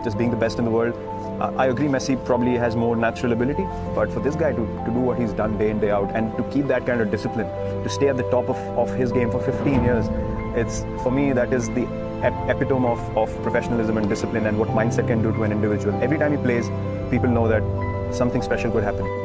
just being the best in the world. I agree Messi probably has more natural ability, but for this guy to do what he's done day in, day out, and to keep that kind of discipline, to stay at the top of his game for 15 years, for me, that is the epitome of professionalism and discipline and what mindset can do to an individual. Every time he plays, people know that something special could happen.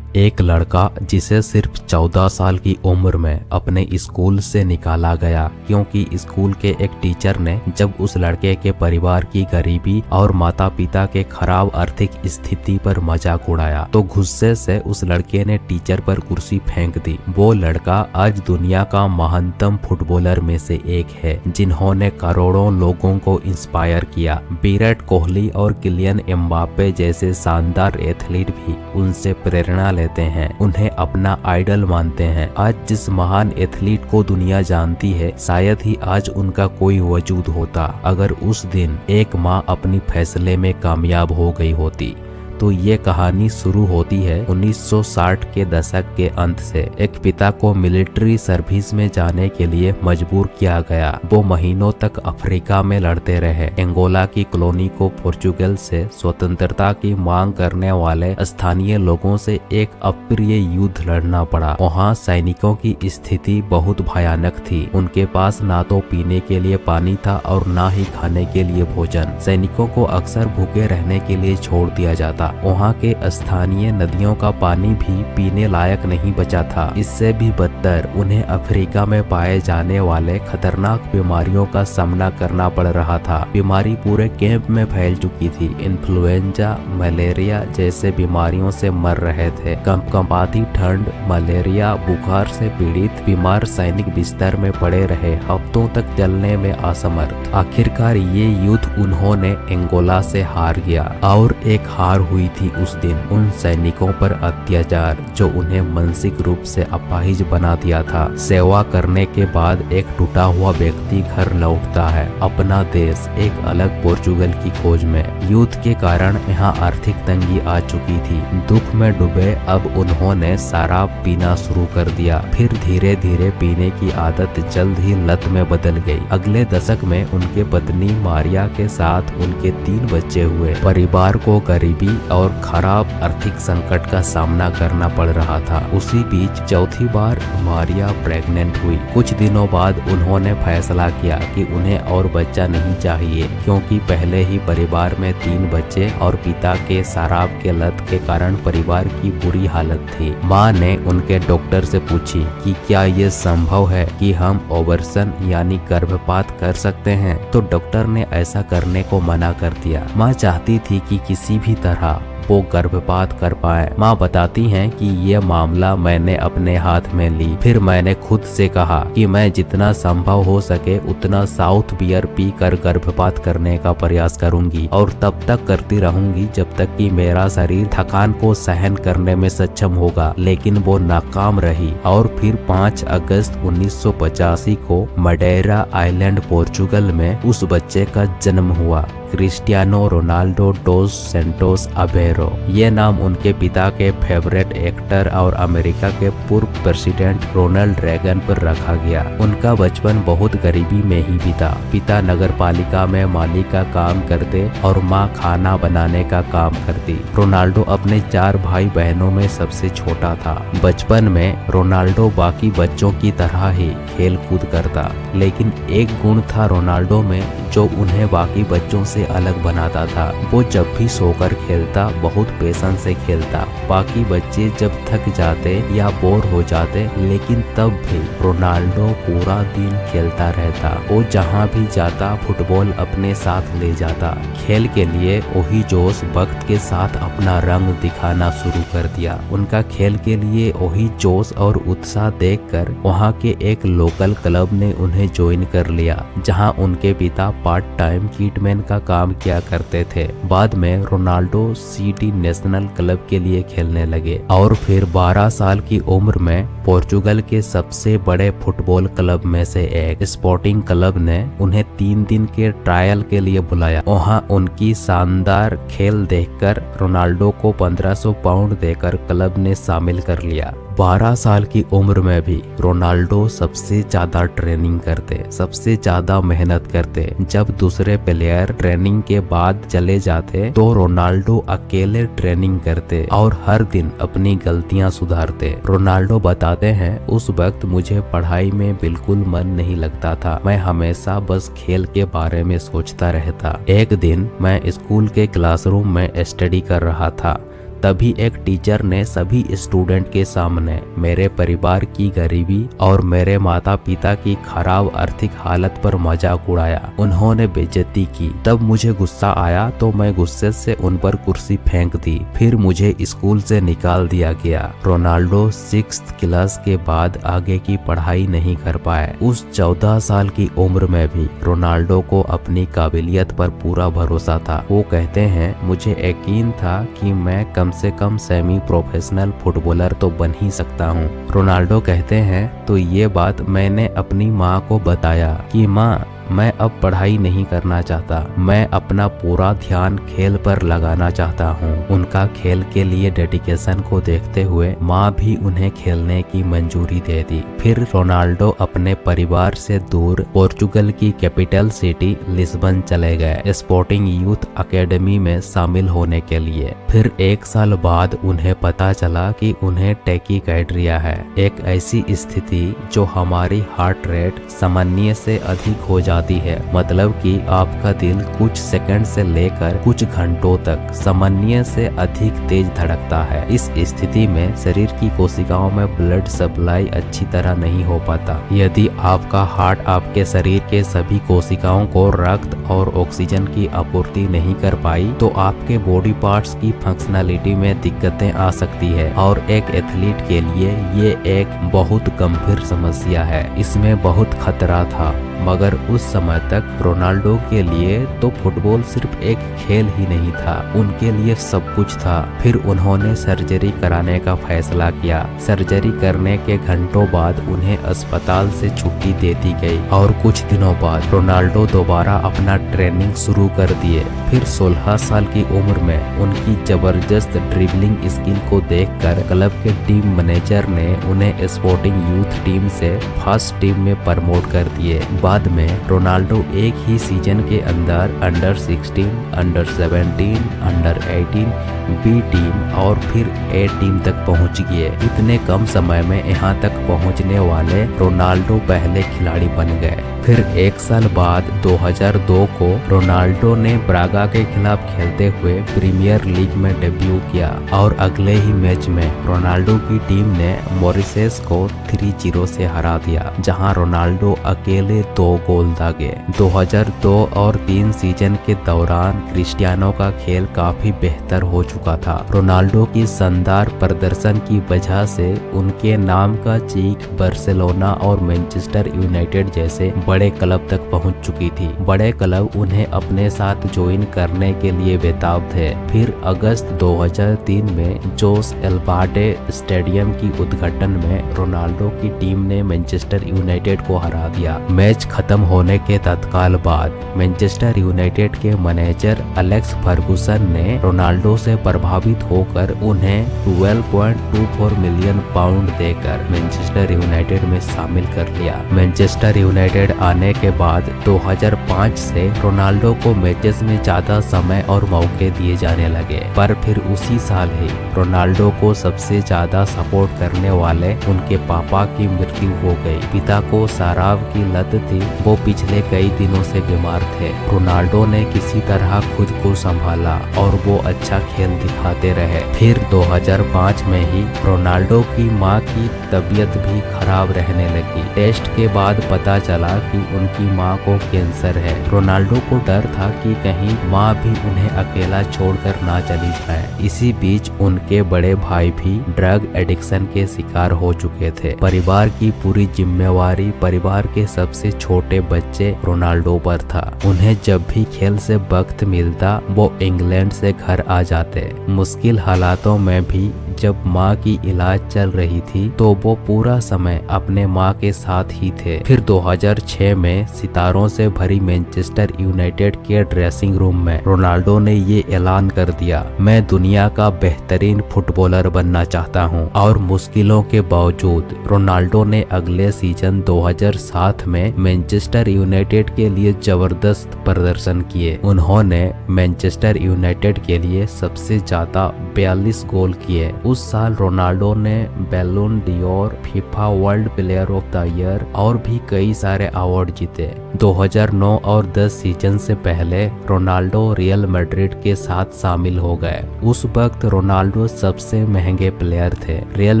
एक लड़का जिसे सिर्फ 14 साल की उम्र में अपने school से निकाला गया क्योंकि स्कूल के एक टीचर ने जब उस लड़के के परिवार की गरीबी और माता पिता के खराब आर्थिक स्थिति पर मजाक उड़ाया तो गुस्से से उस लड़के ने टीचर पर कुर्सी फेंक दी। वो लड़का आज दुनिया का महानतम फुटबॉलर में से एक है जिन्होंने करोड़ों लोगों को इंस्पायर किया। विराट कोहली और किलियन एम्बापे जैसे शानदार एथलीट भी उनसे प्रेरणा लेते हैं, उन्हें अपना आइडल मानते हैं। आज जिस महान एथलीट को दुनिया जानती है, शायद ही आज उनका कोई वजूद होता अगर उस दिन एक माँ अपनी फैसले में कामयाब हो गई होती। तो ये कहानी शुरू होती है 1960 के दशक के अंत से। एक पिता को मिलिट्री सर्विस में जाने के लिए मजबूर किया गया। वो महीनों तक अफ्रीका में लड़ते रहे। एंगोला की कॉलोनी को पोर्चुगल से स्वतंत्रता की मांग करने वाले स्थानीय लोगों से एक अप्रिय युद्ध लड़ना पड़ा। वहाँ सैनिकों की स्थिति बहुत भयानक थी। उनके पास ना तो पीने के लिए पानी था और ना ही खाने के लिए भोजन। सैनिकों को अक्सर भूखे रहने के लिए छोड़ दिया जाता। वहाँ के स्थानीय नदियों का पानी भी पीने लायक नहीं बचा था। इससे भी बदतर उन्हें अफ्रीका में पाए जाने वाले खतरनाक बीमारियों का सामना करना पड़ रहा था। बीमारी पूरे कैंप में फैल चुकी थी। इन्फ्लुएंजा, मलेरिया जैसे बीमारियों से मर रहे थे। कंपकंपाती ठंड, मलेरिया, बुखार से पीड़ित बीमार सैनिक बिस्तर में पड़े रहे, हफ्तों तक चलने में असमर्थ। आखिरकार ये युद्ध उन्होंने एंगोला से हार गया और एक हार हुई थी उस दिन उन सैनिकों पर अत्याचार जो उन्हें मानसिक रूप से अपाहिज बना दिया था। सेवा करने के बाद एक टूटा हुआ व्यक्ति घर लौटता है, अपना देश एक अलग पोर्चुगल की खोज में। युद्ध के कारण यहाँ आर्थिक तंगी आ चुकी थी। दुख में डूबे अब उन्होंने शराब पीना शुरू कर दिया। फिर धीरे धीरे पीने की आदत जल्द ही लत में बदल गई। अगले दशक में उनके पत्नी मारिया के साथ उनके 3 बच्चे हुए। परिवार को गरीबी और खराब आर्थिक संकट का सामना करना पड़ रहा था। उसी बीच चौथी बार मारिया प्रेग्नेंट हुई। कुछ दिनों बाद उन्होंने फैसला किया कि उन्हें और बच्चा नहीं चाहिए क्योंकि पहले ही परिवार में 3 बच्चे और पिता के शराब के लत के कारण परिवार की बुरी हालत थी। माँ ने उनके डॉक्टर से पूछी कि क्या ये संभव है कि हम ओवर्सन यानी गर्भपात कर सकते हैं, तो डॉक्टर ने ऐसा करने को मना कर दिया। माँ चाहती थी कि किसी भी तरह वो गर्भपात कर पाए। माँ बताती हैं कि ये मामला मैंने अपने हाथ में ली। फिर मैंने खुद से कहा कि मैं जितना संभव हो सके उतना साउथ बियर पी कर गर्भपात करने का प्रयास करूंगी और तब तक करती रहूंगी जब तक कि मेरा शरीर थकान को सहन करने में सक्षम होगा। लेकिन वो नाकाम रही और फिर 5 अगस्त 1985 को मडेरा आइलैंड पोर्चुगल में उस बच्चे का जन्म हुआ, क्रिस्टियानो रोनाल्डो डोस सेंटोस अवेरो। ये नाम उनके पिता के फेवरेट एक्टर और अमेरिका के पूर्व प्रेसिडेंट रोनाल्ड रेगन पर रखा गया। उनका बचपन बहुत गरीबी में ही बीता। पिता नगर पालिका में माली का काम करते और माँ खाना बनाने का काम करती। रोनाल्डो अपने 4 भाई बहनों में सबसे छोटा था। बचपन में रोनाल्डो बाकी बच्चों की तरह ही खेल कूद करता, लेकिन एक गुण था रोनाल्डो में जो उन्हें बाकी बच्चों से अलग बनाता था। वो जब भी सोकर खेलता बहुत पेशेंस से खेलता। बाकी बच्चे जब थक जाते या बोर हो जाते, लेकिन तब भी रोनाल्डो पूरा दिन खेलता रहता। वो जहाँ भी जाता फुटबॉल अपने साथ ले जाता। खेल के लिए वही जोश वक्त के साथ अपना रंग दिखाना शुरू कर दिया। उनका खेल के लिए वही जोश और उत्साह देखकर वहाँ के एक लोकल क्लब ने उन्हें ज्वाइन कर लिया, जहाँ उनके पिता पार्ट टाइम किटमैन का काम किया करते थे। बाद में रोनाल्डो सिटी नेशनल क्लब के लिए खेलने लगे और फिर 12 साल की उम्र में पोर्चुगल के सबसे बड़े फुटबॉल क्लब में से एक स्पोर्टिंग क्लब ने उन्हें 3 दिन के ट्रायल के लिए बुलाया। वहां उनकी शानदार खेल देखकर रोनाल्डो को 1500 पाउंड देकर क्लब ने शामिल कर लिया। 12 साल की उम्र में भी रोनाल्डो सबसे ज्यादा ट्रेनिंग करते, सबसे ज्यादा मेहनत करते। जब दूसरे प्लेयर ट्रेनिंग के बाद चले जाते तो रोनाल्डो अकेले ट्रेनिंग करते और हर दिन अपनी गलतियां सुधारते। रोनाल्डो बताते हैं, उस वक्त मुझे पढ़ाई में बिल्कुल मन नहीं लगता था, मैं हमेशा बस खेल के बारे में सोचता रहता। एक दिन मैं स्कूल के क्लासरूम में स्टडी कर रहा था, तभी एक टीचर ने सभी स्टूडेंट के सामने मेरे परिवार की गरीबी और मेरे माता पिता की खराब आर्थिक हालत पर मजाक उड़ाया। उन्होंने बेइज्जती की। तब मुझे गुस्सा आया तो मैं गुस्से से उन पर कुर्सी फेंक दी। फिर मुझे स्कूल से निकाल दिया गया। रोनाल्डो 6th क्लास के बाद आगे की पढ़ाई नहीं कर पाए। उस 14 साल की उम्र में भी रोनाल्डो को अपनी काबिलियत पर पूरा भरोसा था। वो कहते हैं, मुझे यकीन था कि मैं कम से कम सेमी प्रोफेशनल फुटबॉलर तो बन ही सकता हूँ। रोनाल्डो कहते हैं, तो ये बात मैंने अपनी माँ को बताया कि माँ, मैं अब पढ़ाई नहीं करना चाहता, मैं अपना पूरा ध्यान खेल पर लगाना चाहता हूँ। उनका खेल के लिए डेडिकेशन को देखते हुए माँ भी उन्हें खेलने की मंजूरी दे दी। फिर रोनाल्डो अपने परिवार से दूर पोर्चुगल की कैपिटल सिटी लिस्बन चले गए स्पोर्टिंग यूथ एकेडमी में शामिल होने के लिए। फिर 1 साल बाद उन्हें पता चला कि उन्हें टैकीकार्डिया है, एक ऐसी स्थिति जो हमारी हार्ट रेट सामान्य से अधिक हो जाती है। मतलब कि आपका दिल कुछ सेकंड से लेकर कुछ घंटों तक सामान्य से अधिक तेज धड़कता है। इस स्थिति में शरीर की कोशिकाओं में ब्लड सप्लाई अच्छी तरह नहीं हो पाता। यदि आपका हार्ट आपके शरीर के सभी कोशिकाओं को रक्त और ऑक्सीजन की आपूर्ति नहीं कर पाई तो आपके बॉडी पार्ट्स की फंक्शनलिटी में दिक्कतें आ सकती है और एक एथलीट के लिए ये एक बहुत गंभीर समस्या है। इसमें बहुत खतरा था, मगर उस समय तक रोनाल्डो के लिए तो फुटबॉल सिर्फ एक खेल ही नहीं था, उनके लिए सब कुछ था। फिर उन्होंने सर्जरी कराने का फैसला किया। सर्जरी करने के घंटों बाद उन्हें अस्पताल से छुट्टी दे दी गई और कुछ दिनों बाद रोनाल्डो दोबारा अपना ट्रेनिंग शुरू कर दिए। फिर 16 साल की उम्र में उनकी जबरदस्त ड्रिबलिंग स्किल को देखकर क्लब के टीम मैनेजर ने उन्हें स्पोर्टिंग यूथ टीम से फर्स्ट टीम में प्रमोट कर दिए। बाद में रोनाल्डो एक ही सीजन के अंदर under 16, under 17, under 18, B team और फिर ए टीम तक पहुंच गए। इतने कम समय में यहाँ तक पहुंचने वाले रोनाल्डो पहले खिलाड़ी बन गए। फिर 1 साल बाद 2002 को रोनाल्डो ने ब्रागा के खिलाफ खेलते हुए प्रीमियर लीग में डेब्यू किया और अगले ही मैच में रोनाल्डो की टीम ने मॉरिशस को 3-0 से हरा दिया, जहां रोनाल्डो अकेले 2 गोल दागे। 2002 और 3 सीजन के दौरान क्रिस्टियानो का खेल काफी बेहतर हो चुका था। रोनाल्डो की शानदार प्रदर्शन की वजह से उनके नाम का चीख बार्सिलोना और मैनचेस्टर यूनाइटेड जैसे बड़े क्लब तक पहुंच चुकी थी। बड़े क्लब उन्हें अपने साथ ज्वाइन करने के लिए बेताब थे। फिर अगस्त 2003 में जोस एल्बार्डे स्टेडियम की उद्घाटन में रोनाल्डो की टीम ने मैनचेस्टर यूनाइटेड को हरा दिया। मैच खत्म होने के तत्काल बाद मैनचेस्टर यूनाइटेड के मैनेजर एलेक्स फर्गुसन ने रोनाल्डो से प्रभावित होकर उन्हें 12.24 मिलियन पाउंड देकर मैनचेस्टर यूनाइटेड में शामिल कर लिया। मैनचेस्टर यूनाइटेड आने के बाद 2005 से रोनाल्डो को मैचेस में ज्यादा समय और मौके दिए जाने लगे, पर फिर उसी साल ही रोनाल्डो को सबसे ज्यादा सपोर्ट करने वाले उनके पापा की मृत्यु हो गई। पिता को शराब की लत थी, वो पिछले कई दिनों से बीमार थे। रोनाल्डो ने किसी तरह खुद को संभाला और वो अच्छा खेल दिखाते रहे। फिर 2005 में ही रोनाल्डो की मां की तबीयत भी खराब रहने लगी। टेस्ट के बाद पता चला कि उनकी मां को कैंसर है। रोनाल्डो को डर था कि कहीं मां भी उन्हें अकेला छोड़कर ना चली जाए। इसी बीच उनके बड़े भाई भी ड्रग एडिक्शन के शिकार हो चुके थे। परिवार की पूरी जिम्मेवारी परिवार के सबसे छोटे बच्चे रोनाल्डो पर था। उन्हें जब भी खेल से वक्त मिलता वो इंग्लैंड से घर आ जाते। मुश्किल हालातों में भी जब माँ की इलाज चल रही थी तो वो पूरा समय अपने माँ के साथ ही थे। फिर 2006 में सितारों से भरी मैनचेस्टर यूनाइटेड के ड्रेसिंग रूम में रोनाल्डो ने ये ऐलान कर दिया, मैं दुनिया का बेहतरीन फुटबॉलर बनना चाहता हूँ। और मुश्किलों के बावजूद रोनाल्डो ने अगले सीजन 2007 में मैनचेस्टर यूनाइटेड के लिए जबरदस्त प्रदर्शन किए। उन्होंने मैनचेस्टर यूनाइटेड के लिए सबसे ज्यादा 42 गोल किए। उस साल रोनाल्डो ने Ballon Dior, FIFA world player of the year और भी कई सारे अवार्ड जीते। 2009 और 10 सीजन से पहले रोनाल्डो रियल मैड्रिड के साथ शामिल हो गए। उस वक्त रोनाल्डो सबसे महंगे प्लेयर थे। रियल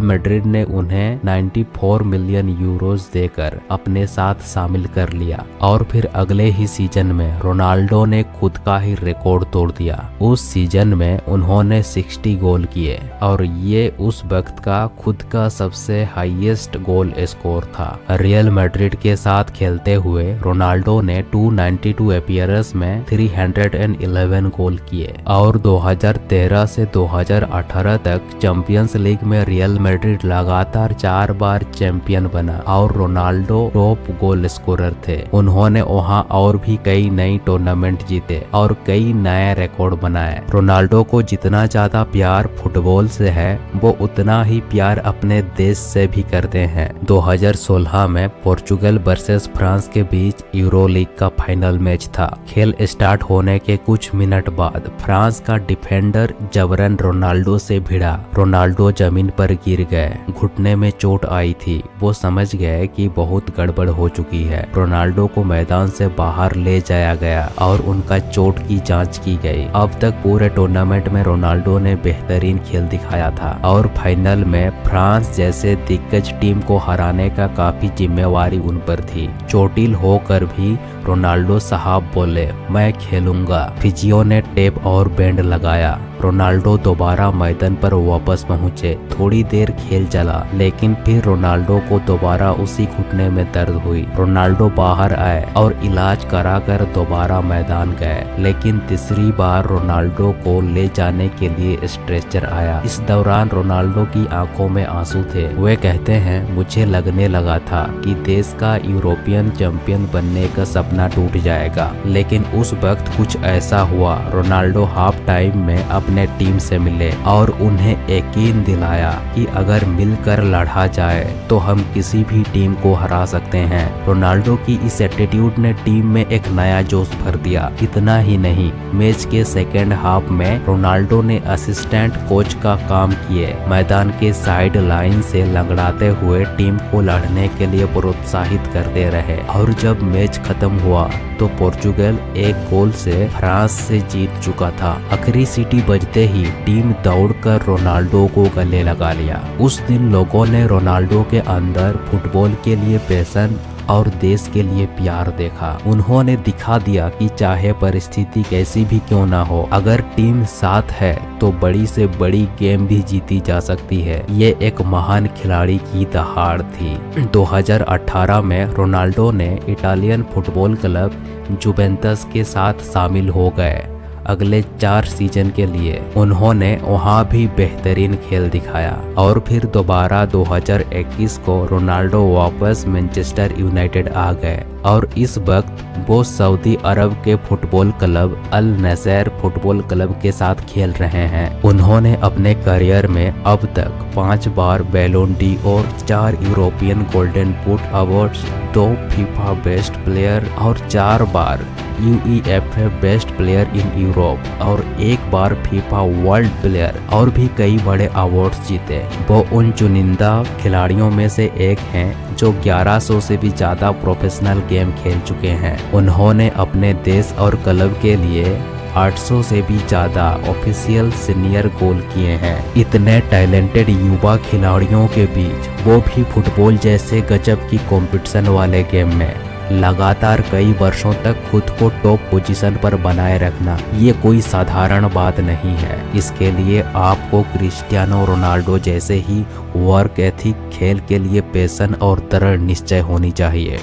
मैड्रिड ने उन्हें 94 मिलियन यूरोस देकर अपने साथ शामिल कर लिया और फिर अगले ही सीजन में रोनाल्डो ने खुद का ही रिकॉर्ड तोड़ दिया। उस सीजन में उन्होंने 60 गोल किए और ये उस वक्त का खुद का सबसे हाईएस्ट गोल स्कोर था। रियल मैड्रिड के साथ खेलते हुए रोनाल्डो ने 292 अपीयरेंस में 311 गोल किए और 2013 से 2018 तक चैंपियंस लीग में रियल मैड्रिड लगातार 4 बार चैंपियन बना और रोनाल्डो टॉप गोल स्कोरर थे। उन्होंने वहां और भी कई नई टूर्नामेंट जीते और कई नए रिकॉर्ड बनाए। रोनाल्डो को जितना ज्यादा प्यार फुटबॉल से है वो उतना ही प्यार अपने देश से भी करते हैं। 2016 में पोर्चुगल वर्सेस फ्रांस के बीच यूरो लीग का फाइनल मैच था। खेल स्टार्ट होने के कुछ मिनट बाद फ्रांस का डिफेंडर जबरन रोनाल्डो से भिड़ा। रोनाल्डो जमीन पर गिर गए, घुटने में चोट आई थी। वो समझ गए कि बहुत गड़बड़ हो चुकी है। रोनाल्डो को मैदान से बाहर ले जाया गया और उनका चोट की जांच की गई। अब तक पूरे टूर्नामेंट में रोनाल्डो ने बेहतरीन खेल दिखाया था और फाइनल में फ्रांस जैसे दिग्गज टीम को हराने का काफी जिम्मेवारी उन पर थी। चोटिल होकर भी रोनाल्डो साहब बोले, मैं खेलूंगा। फिजियो ने टेप और बैंड लगाया। रोनाल्डो दोबारा मैदान पर वापस पहुंचे। थोड़ी देर खेल चला लेकिन फिर रोनाल्डो को दोबारा उसी घुटने में दर्द हुई। रोनाल्डो बाहर आए और इलाज कराकर दोबारा मैदान गए, लेकिन तीसरी बार रोनाल्डो को ले जाने के लिए स्ट्रेचर आया। इस दौरान रोनाल्डो की आंखों में आंसू थे। वे कहते हैं, मुझे लगने लगा था कि देश का यूरोपियन चैंपियन बनने का सपना टूट जाएगा, लेकिन उस वक्त कुछ ऐसा हुआ। रोनाल्डो हाफ टाइम में अपने टीम से मिले और उन्हें यकीन दिलाया कि अगर मिलकर लड़ा जाए तो हम किसी भी टीम को हरा सकते हैं। रोनाल्डो की इस एटीट्यूड ने टीम में एक नया जोश भर दिया। इतना ही नहीं, मैच के सेकेंड हाफ में रोनाल्डो ने असिस्टेंट कोच का काम किए। मैदान के साइड लाइन से लंगड़ाते हुए टीम को लड़ने के लिए प्रोत्साहित करते रहे और जब मैच खत्म हुआ तो पोर्चुगल 1 गोल से फ्रांस से जीत चुका था। आखिरी सीटी बजते ही टीम दौड़कर रोनाल्डो को गले लगा लिया। उस दिन लोगों ने रोनाल्डो के अंदर फुटबॉल के लिए पैशन और देश के लिए प्यार देखा। उन्होंने दिखा दिया कि चाहे परिस्थिति कैसी भी क्यों ना हो, अगर टीम साथ है तो बड़ी से बड़ी गेम भी जीती जा सकती है। ये एक महान खिलाड़ी की दहाड़ थी। 2018 में रोनाल्डो ने इटालियन फुटबॉल क्लब जुवेंटस के साथ शामिल हो गए। अगले 4 सीजन के लिए उन्होंने वहां भी बेहतरीन खेल दिखाया और फिर दोबारा 2021 को रोनाल्डो वापस मैनचेस्टर यूनाइटेड आ गए और इस वक्त वो सऊदी अरब के फुटबॉल क्लब अल नसर फुटबॉल क्लब के साथ खेल रहे हैं। उन्होंने अपने करियर में अब तक 5 बार Ballon d'Or, 4 European golden boot awards, 2 FIFA best player और 4 बार UEFA best player in Europe और 1 बार फीफा वर्ल्ड प्लेयर और भी कई बड़े अवार्ड्स जीते। वो उन चुनिंदा खिलाड़ियों में से एक हैं जो 1100 से भी ज्यादा प्रोफेशनल गेम खेल चुके हैं। उन्होंने अपने देश और क्लब के लिए 800 से भी ज्यादा ऑफिशियल सीनियर गोल किए हैं। इतने टैलेंटेड युवा खिलाड़ियों के बीच वो भी फुटबॉल जैसे गजब की कंपटीशन वाले गेम में लगातार कई वर्षों तक खुद को टॉप पोजीशन पर बनाए रखना ये कोई साधारण बात नहीं है। इसके लिए आपको क्रिस्टियानो रोनाल्डो जैसे ही वर्क एथिक, खेल के लिए पैशन और दृढ़ निश्चय होनी चाहिए।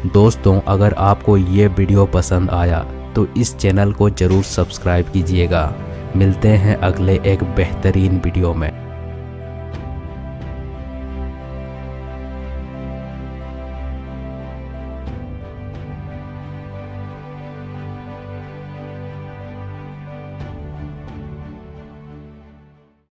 दोस्तों, अगर आपको ये वीडियो पसंद आया तो इस चैनल को जरूर सब्सक्राइब कीजिएगा। मिलते हैं अगले एक बेहतरीन वीडियो में।